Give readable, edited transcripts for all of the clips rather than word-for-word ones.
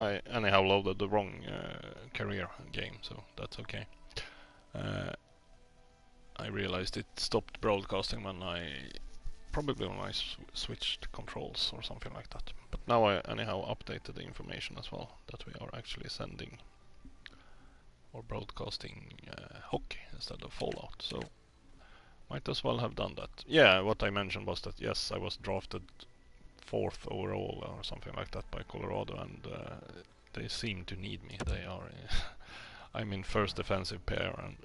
I anyhow loaded the wrong career game, so that's okay. I realized it stopped broadcasting when I switched controls or something like that. But now I anyhow updated the information as well, that we are actually sending or broadcasting hockey instead of Fallout, so might as well have done that. Yeah, what I mentioned was that yes, I was drafted 4th overall or something like that by Colorado, and they seem to need me. They are I'm in first defensive pair and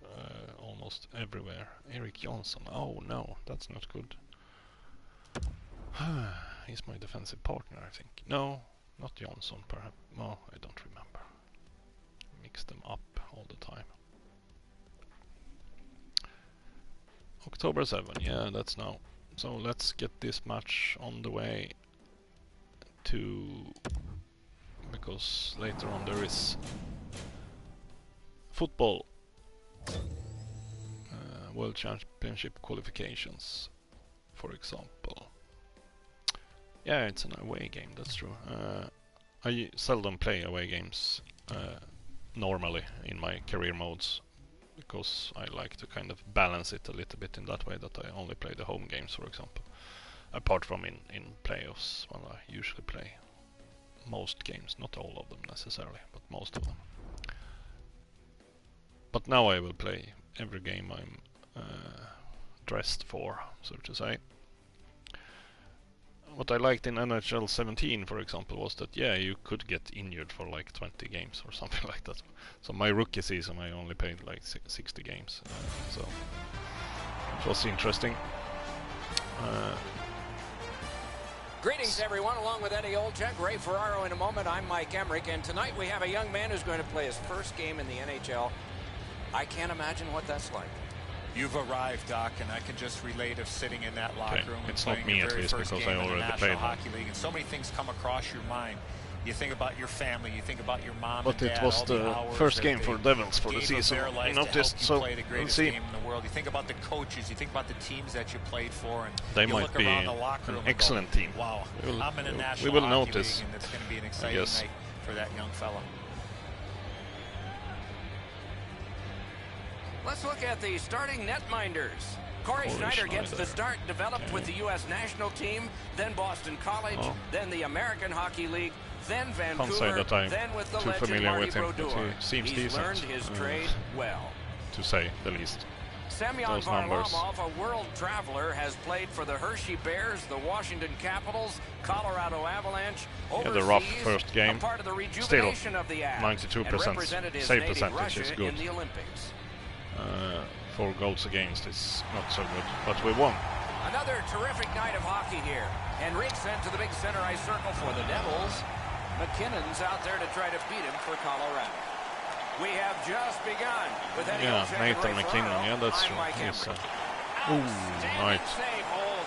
almost everywhere. Erik Johnson, oh no, that's not good. He's my defensive partner, I think. No, not Johnson, perhaps. No, I don't remember. Mix them up all the time. October 7, yeah, that's now. So let's get this match on the way to... because later on there is football. World Championship qualifications, for example. Yeah, it's an away game, that's true. I seldom play away games normally in my career modes, because I like to kind of balance it a little bit in that way, that I only play the home games, for example. Apart from in playoffs, when I usually play most games, not all of them necessarily, but most of them. But now I will play every game I'm dressed for, so to say. What I liked in NHL 17, for example, was that yeah, you could get injured for like 20 games or something like that. So my rookie season I only played like 60 games, so it was interesting. Greetings everyone, along with Eddie Olczyk, Ray Ferraro in a moment. I'm Mike Emmerich, and tonight we have a young man who's going to play his first game in the NHL. I can't imagine what that's like. You've arrived, Doc, and I can just relate of sitting in that locker room. It's not me, at least, because I already played Hockey League, and so many things come across your mind. You think about your family, you think about your mom and dad. But it was the first game for Devils for the season, I noticed, so we'll see. Game in the world. You think about the coaches, you think about the teams that you played for, and they might be an excellent team. Wow, I'm in a national we will hockey notice, league, and it's going to be an exciting night for that young fella. Let's look at the starting netminders. Corey Schneider gets the start, developed with the U.S. national team, then Boston College, then the American Hockey League, then Vancouver, then with the legend Marty Brodeur. He's learned his trade well, to say the least. Semyon Varlamov, a world traveler, has played for the Hershey Bears, the Washington Capitals, Colorado Avalanche, overseas, the rough first game. A part of the Still, rejuvenation of the Avs, 92% save percentage is good. in the Olympics. 4 goals against is not so good, but we won. Another terrific night of hockey here. Henrique sent to the big center ice circle for the Devils. McKinnon's out there to try to beat him for Colorado. We have just begun with Eddie Olczyk and Nathan Ray McKinnon, Ferraro. yeah, that's true. He's nice. Save. Oh,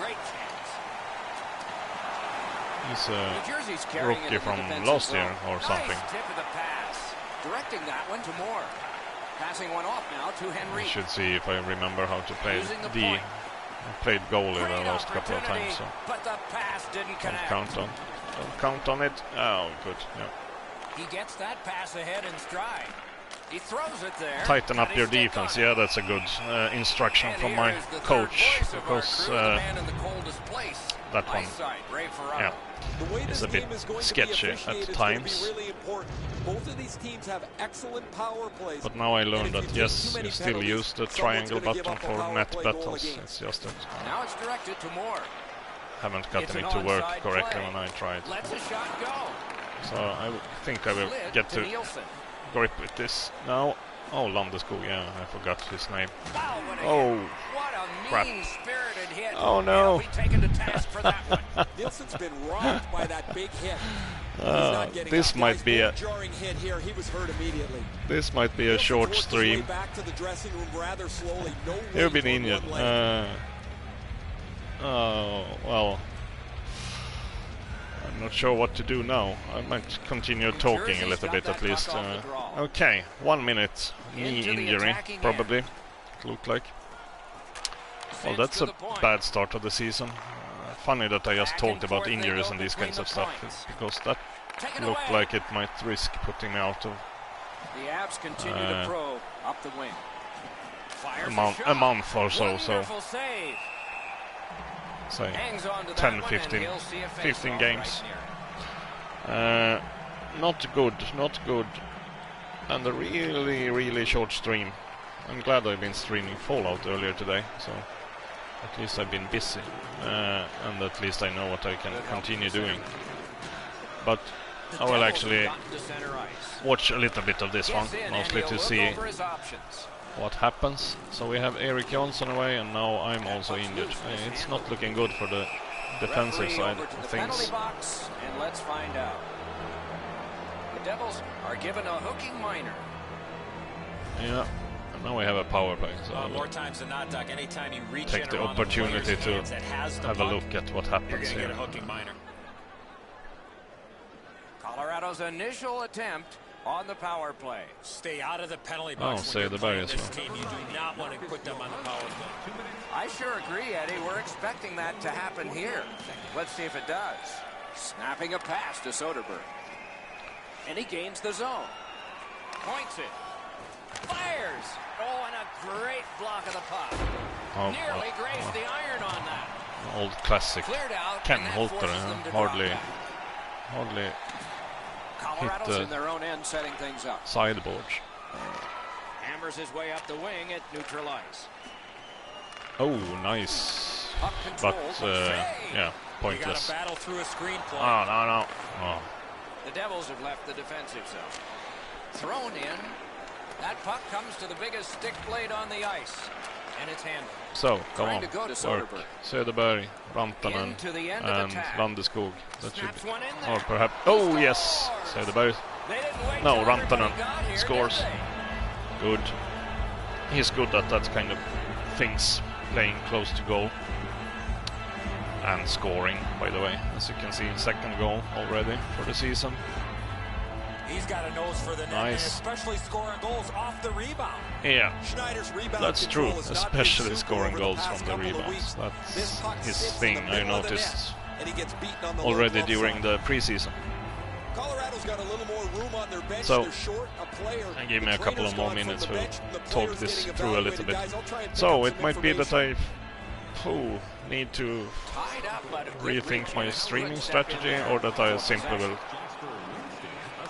great chance. He's a rookie from last year or something. Nice tip of the pass. Directing that one to Moore. Passing one off now to Henry. I should see if I remember how to play I played goalie the last couple of times, so but the pass didn't connect. Don't count on it. Oh, good. Yeah. He gets that pass ahead in stride. He throws it there. Tighten up your defense. Yeah, that's a good instruction from my coach, because that one, yeah, is a bit sketchy at times. Both of these teams have excellent power plays. But now I learned that yes, you still use the triangle button for net battles. It's just that now it's directed to Moore. Haven't gotten it to work correctly when I tried. Lets a shot go. So I think I will get to grip with this now. Oh, Landeskog, yeah, I forgot his name. Wow, oh, what a crap. mean-spirited hit. Oh no. We've taken to task for that one. Nielsen's been rocked by that big hit. This might be a jarring hit here. He was hurt immediately. This might be a short stream. Back to the dressing room rather slowly. You've been injured. Oh well. I'm not sure what to do now. I might continue talking a little bit at least. Okay, 1 minute. Knee injury, probably. It looked like. Well, that's a bad start of the season. Funny that I just talked about injuries and these kinds of stuff, because that looked like it might risk putting me out of the Avs continue to probe up the wing. a month or so. So Save. say 10, 15 games. Not good. And a really short stream. I'm glad I've been streaming Fallout earlier today, so at least I've been busy, and at least I know what I can continue doing. But I will actually watch a little bit of this one, mostly to see what happens. So we have Erik Johnson away, and now I'm also injured. It's not looking good for the defensive side of things. And let's find out. The Devils are given a hooking minor. Yeah, and now we have a power play. So more times than not, Doc, anytime you reach take the opportunity to have a look at what happens here. Colorado's initial attempt on the power play. Stay out of the penalty box. Oh, say the Barry as well. Team, you do not want to put them on the power play. I sure agree, Eddie. We're expecting that to happen here. Let's see if it does. Snapping a pass to Soderberg. And he gains the zone. Points it. Fires. Oh, and a great block of the puck. Nearly grazed the iron on that. Old classic. Ken Holter, hardly Colorado's in their own end, setting things up. Sideboard. Hammers his way up the wing at neutral ice. Oh, nice. But yeah, pointless. You got a battle through a screen play. Oh, no. Oh. The Devils have left the defensive zone. Thrown in. That puck comes to the biggest stick blade on the ice. And it's handled. So, come on. Go to Work. Söderberg, Rantanen, and Landeskog. That should be. Or perhaps. Oh, yes. Söderberg. No, Rantanen scores. Good. He's good at that kind of things. Playing close to goal. And scoring, by the way. As you can see, second goal already for the season. He's got a nose for the net, and especially scoring goals off the rebound. Yeah, that's true, especially scoring goals from the rebounds. That's his thing, I noticed already during the preseason. So, give me a couple of more minutes, we'll talk this through a little bit. So, it might be that I need to rethink my streaming strategy, or that I simply will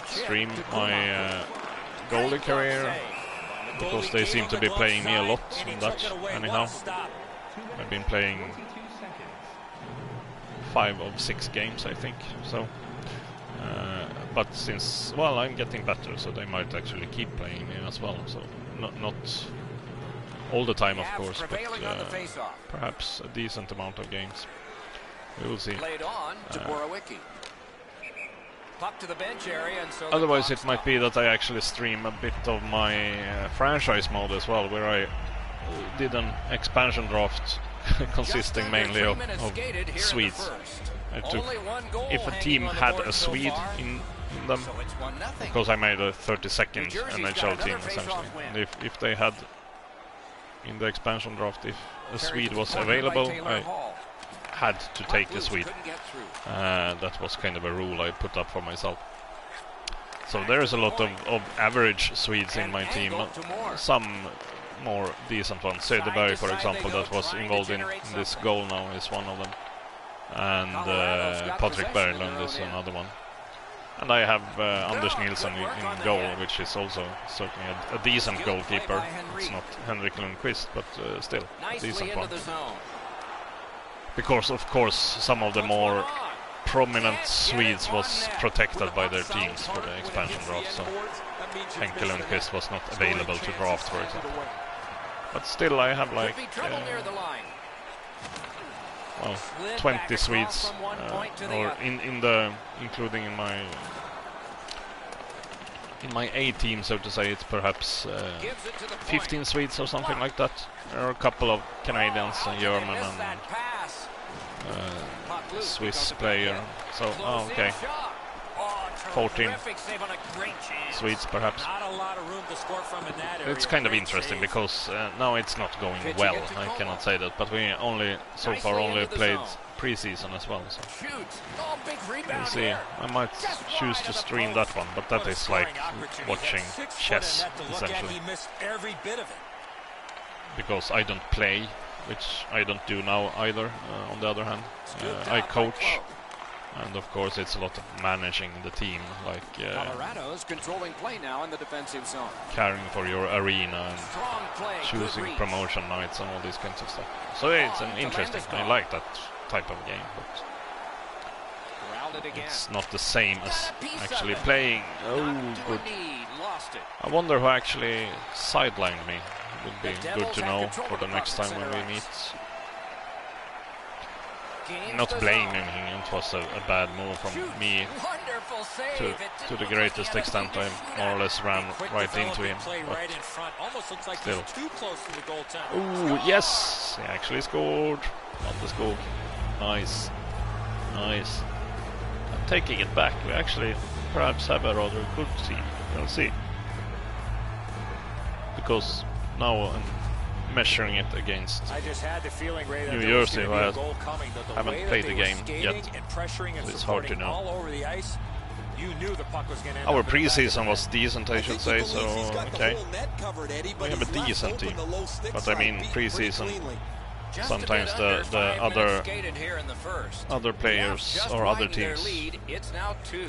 stream my goalie career, because they seem to be playing me a lot on that anyhow. I've been playing 5 of 6 games, I think, so but since, well, I'm getting better, so they might actually keep playing me as well, so not all the time, of course, but perhaps a decent amount of games. We will see. To the bench area, and so otherwise it might be that I actually stream a bit of my franchise mode as well, where I did an expansion draft consisting mainly of Swedes. I took, if a team had a Swede in them, because I made a 32nd NHL team essentially, and if they had in the expansion draft, if a Swede was available, I had to take a Swede. That was kind of a rule I put up for myself. So there's a lot of average Swedes in my team. Some more decent ones. Söderberg, for example, that was involved in this goal now, is one of them. And Patrick Berglund is another one. And I have Anders Nilsson in goal, which is also certainly a decent goalkeeper. It's not Henrik Lundqvist, but still a decent one. Because, of course, some of the more prominent Swedes was protected by their teams for the expansion draft, so Henke Lundqvist was not available to draft, for example. But still, I have like, well, 20 Swedes, or including in my A team, so to say, it's perhaps 15 Swedes or something like that. There are a couple of Canadians, a German, and Swiss player. So, okay. 14 Swedes perhaps. It's kind of interesting because now it's not going well, I cannot say that, but we so far only played pre-season as well, so we'll see. I might choose to stream that one, but that is like watching chess essentially, because I don't play, which I don't do now either. On the other hand, I coach, and of course it's a lot of managing the team, like Colorado's controlling play now in the defensive zone, caring for your arena and choosing promotion nights and all these kinds of stuff. So it's an interesting. I like that type of game, but it's not the same as actually playing. Oh, good. I wonder who actually sidelined me. It would be good to know for the next time when we meet. Not blaming him, it was a bad move from me to the greatest extent. I more or less ran right into him, but still. Ooh, yes! He actually scored on the score. Nice. Nice. I'm taking it back. We actually perhaps have a rather good team. We'll see. Because now measuring it against New Jersey, who haven't played the game yet, so it's hard to know. Our preseason was decent, I should say, so okay. We have a decent team, but I mean preseason. Sometimes the other players or other teams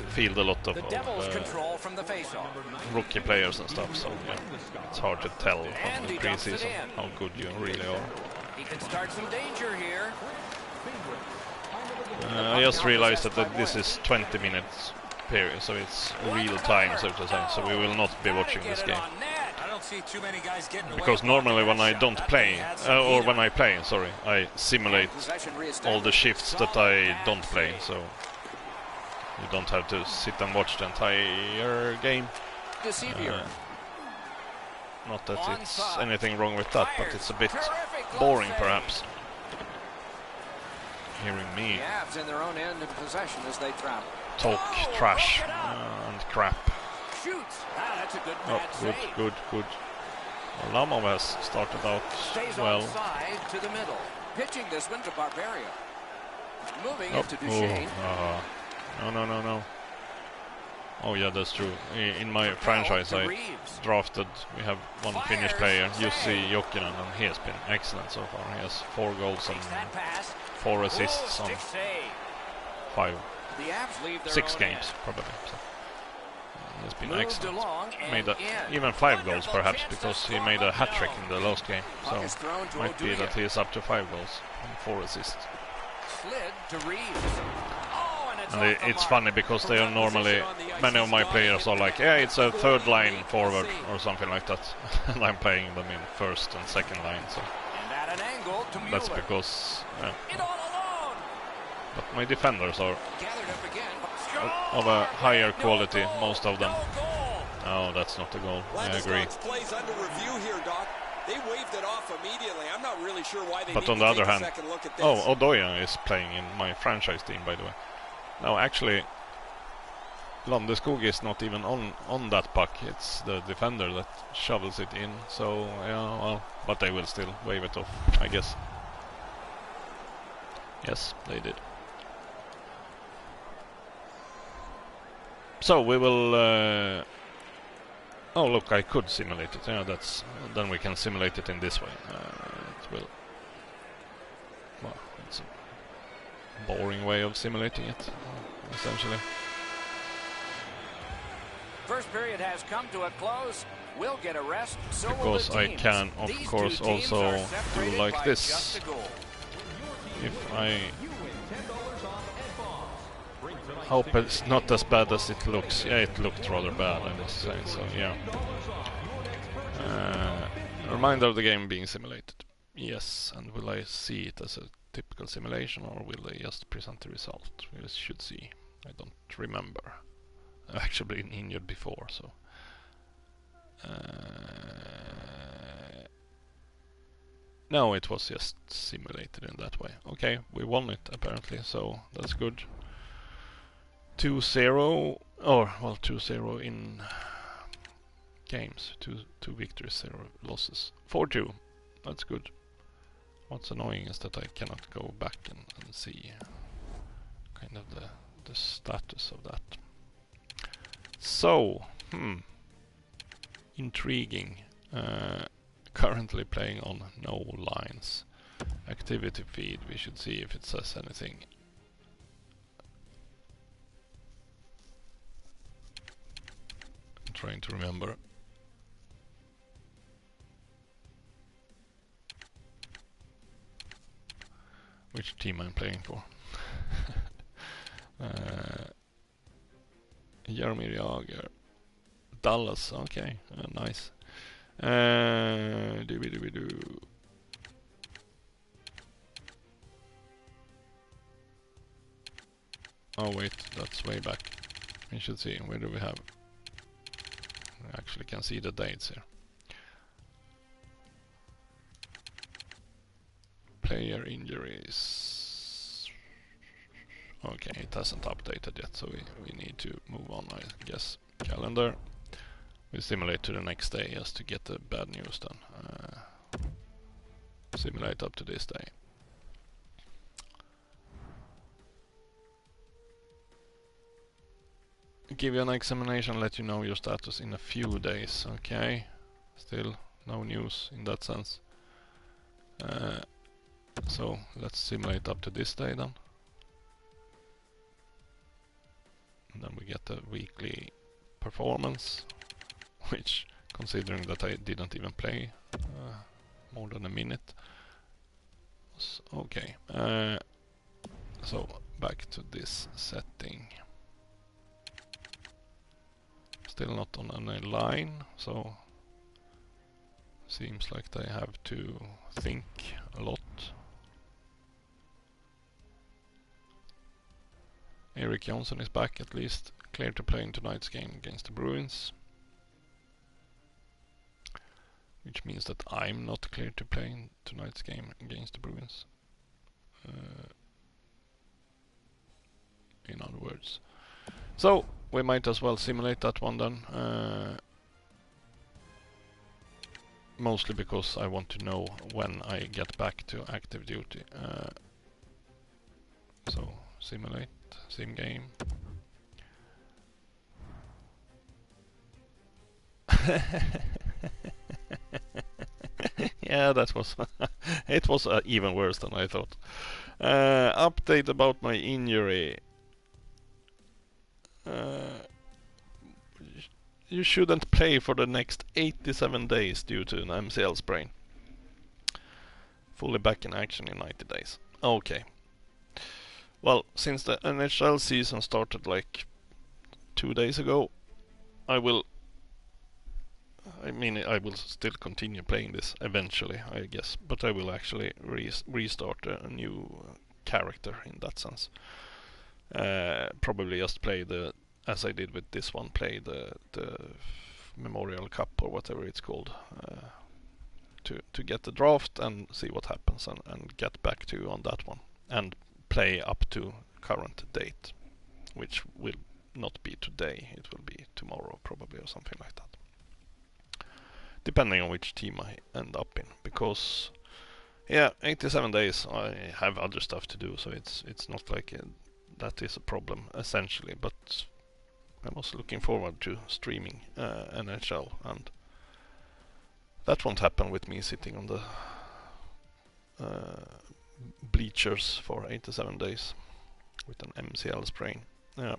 field a lot of rookie players and stuff, so yeah, it's hard to tell from the preseason how good you really are. I just realized that this is 20 minutes period, so it's real time, so to say, so we will not be watching this game. Because normally when I don't play, or when I play, sorry, I simulate all the shifts that I don't play, so you don't have to sit and watch the entire game. Not that it's anything wrong with that, but it's a bit boring perhaps. Hearing me talk trash and crap. Oh, good. Well, Lamov has started out well. To the middle. Pitching this one to Barbaria. Moving it to Duchesne. No. Oh yeah, that's true. In my franchise I drafted, we have one Finnish player, Jussi Jokinen, and he has been excellent so far. He has 4 goals and 4 assists on 6 games probably. So. It's been excellent. Made even 5 goals perhaps, because he made a hat-trick in the last game. So might be that he is up to 5 goals and 4 assists. And it's funny because they are normally, many of my players are like, yeah, it's a third line forward or something like that. And I'm playing them in first and second line. So that's because, but my defenders are of a higher quality, most of them. Oh, that's not a goal. I agree. But on the other hand, Odoya is playing in my franchise team, by the way. Now, actually, Landeskog is not even on that puck. It's the defender that shovels it in. So, yeah, well, but they will still wave it off, I guess. Yes, they did. So we will. Oh, look! I could simulate it. Yeah, then we can simulate it in this way. It will. Well, it's a boring way of simulating it, essentially. First period has come to a close. We'll get a rest. So because I can, of course, also do like this. If I hope it's not as bad as it looks. Yeah, it looked rather bad, I must say, so yeah. A reminder of the game being simulated. Yes, and will I see it as a typical simulation, or will they just present the result? We should see. I don't remember. I've actually been injured before, so... no, it was just simulated in that way. Okay, we won it apparently, so that's good. 2-0. Or, well, 2-0 in games. Two victories, 0 losses. 4-2. That's good. What's annoying is that I cannot go back and see kind of the status of that. So, intriguing. Currently playing on no lines. Activity feed, we should see if it says anything. I'm trying to remember. Which team I'm playing for. Jaromir Jagr. Dallas, okay, nice. Dooby-dooby-doo. Oh wait, that's way back. We should see, where do we have? I actually can see the dates here. Player injuries. Okay, it hasn't updated yet, so we need to move on, I guess. Calendar. We simulate to the next day just to get the bad news done. Simulate up to this day. Give you an examination, let you know your status in a few days. Okay, still no news in that sense. So let's simulate up to this day then. And then we get the weekly performance, which, considering that I didn't even play more than a minute, was okay. So back to this setting. Still not on any line, so seems like they have to think a lot. Erik Johnson is back at least, clear to play in tonight's game against the Bruins. Which means that I'm not clear to play in tonight's game against the Bruins. In other words. So, we might as well simulate that one then. Mostly because I want to know when I get back to active duty. So, simulate, sim game. Yeah, that was it was even worse than I thought. Update about my injury. You shouldn't play for the next 87 days due to an MCL sprain. Fully back in action in 90 days. Okay. Well, since the NHL season started like 2 days ago, I will still continue playing this eventually, I guess, but I will actually restart a new character in that sense. Probably just play as I did with this one, play the Memorial Cup or whatever it's called, to get the draft and see what happens and get back to you on that one and play up to current date, which will not be today, it will be tomorrow probably or something like that. Depending on which team I end up in, because 87 days I have other stuff to do, so it's not like that is a problem essentially, but I was looking forward to streaming NHL, and that won't happen with me sitting on the bleachers for 87 days with an MCL sprain. Yeah.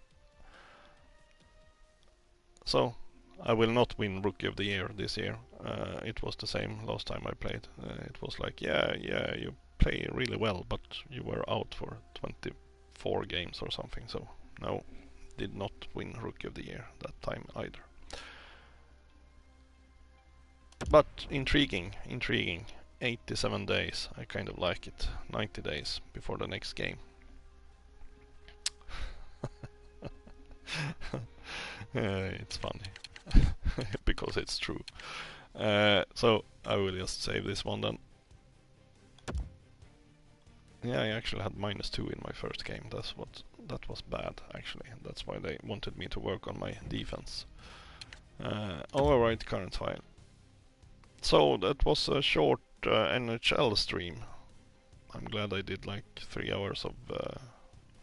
So I will not win Rookie of the Year this year. It was the same last time I played. It was like, yeah, you play really well, but you were out for 24 games or something. So no, did not win Rookie of the Year that time either. But intriguing. 87 days, I kind of like it. 90 days before the next game. It's funny. Because it's true. So I will just save this one then. Yeah, I actually had -2 in my first game. That was bad, actually. That's why they wanted me to work on my defense. Overwrite current file. So that was a short NHL stream. I'm glad I did like 3 hours of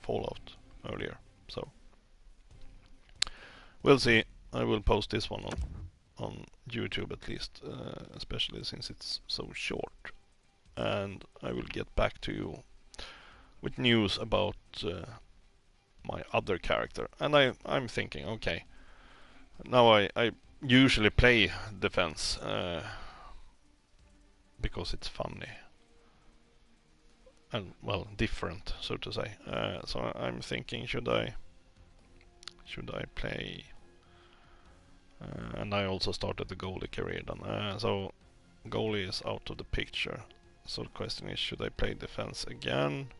Fallout earlier. So we'll see. I will post this one on YouTube at least, especially since it's so short. And I will get back to you with news about my other character. And I'm thinking, okay, now I usually play defense because it's funny and, well, different, so to say. So I'm thinking, should I play? And I also started the goalie career then. So goalie is out of the picture. So the question is, should I play defense again?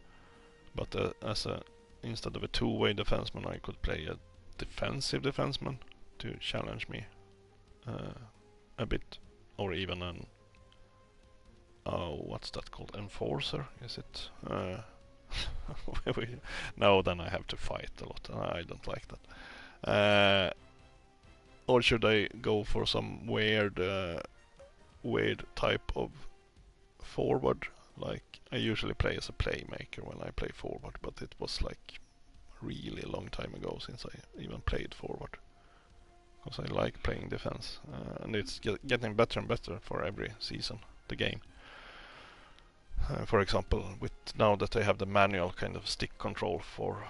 But instead of a two-way defenseman, I could play a defensive defenseman to challenge me a bit, or even an what's that called? Enforcer? Is it? No, then I have to fight a lot. I don't like that. Or should I go for some weird type of forward? Like, I usually play as a playmaker when I play forward, but it was like really a long time ago since I even played forward. Because I like playing defense, and it's getting better and better for every season, the game. For example, with now that I have the manual kind of stick control for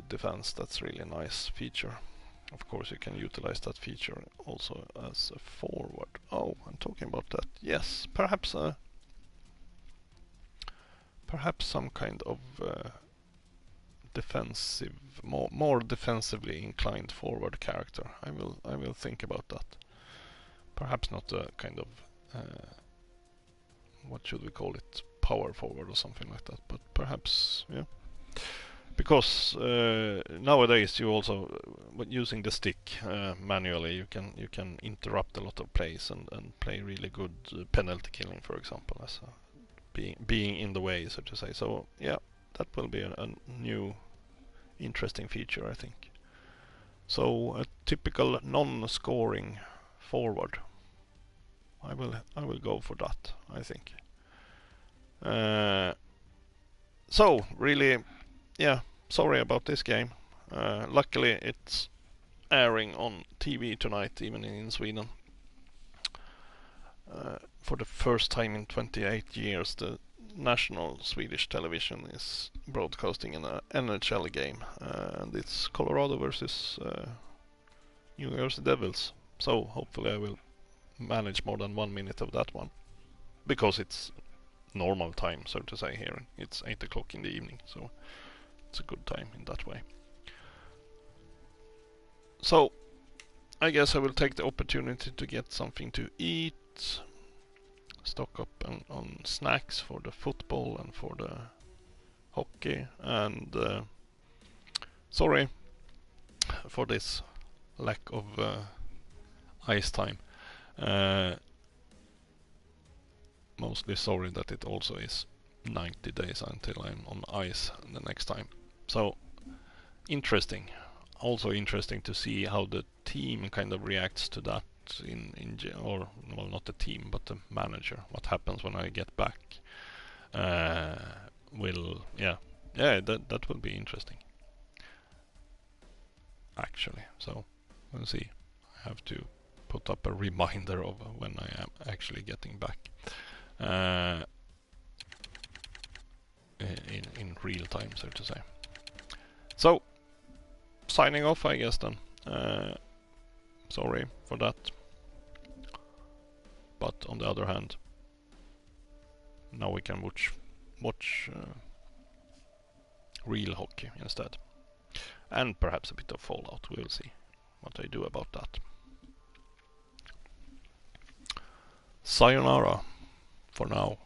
defense, that's really a nice feature. Of course, you can utilize that feature also as a forward. Oh, I'm talking about that. Yes, perhaps some kind of defensive, more defensively inclined forward character. I will think about that. Perhaps not a kind of what should we call it, power forward or something like that, but perhaps, yeah. Because nowadays you also, using the stick manually, you can interrupt a lot of plays and play really good penalty killing, for example, as being in the way, so to say. So yeah, that will be a new interesting feature, I think. So a typical non-scoring forward. I will go for that, I think. So really, yeah, sorry about this game. Luckily it's airing on TV tonight, even in Sweden. For the first time in 28 years, the national Swedish television is broadcasting an NHL game, and it's Colorado versus New Jersey Devils. So hopefully I will manage more than 1 minute of that one, because it's normal time, so to say. Here it's 8 o'clock in the evening, so it's a good time in that way. So I guess I will take the opportunity to get something to eat, stock up on snacks for the football and for the hockey, and sorry for this lack of ice time. Mostly sorry that it also is 90 days until I'm on ice the next time. So interesting. Also interesting to see how the team kind of reacts to that or, well, not the team, but the manager. What happens when I get back? That will be interesting, actually. So we'll see. I have to put up a reminder of when I am actually getting back. In real time, so to say. So, signing off, I guess, then. Sorry for that. But on the other hand, now we can watch real hockey instead. And perhaps a bit of Fallout. We'll see what I do about that. Sayonara for now.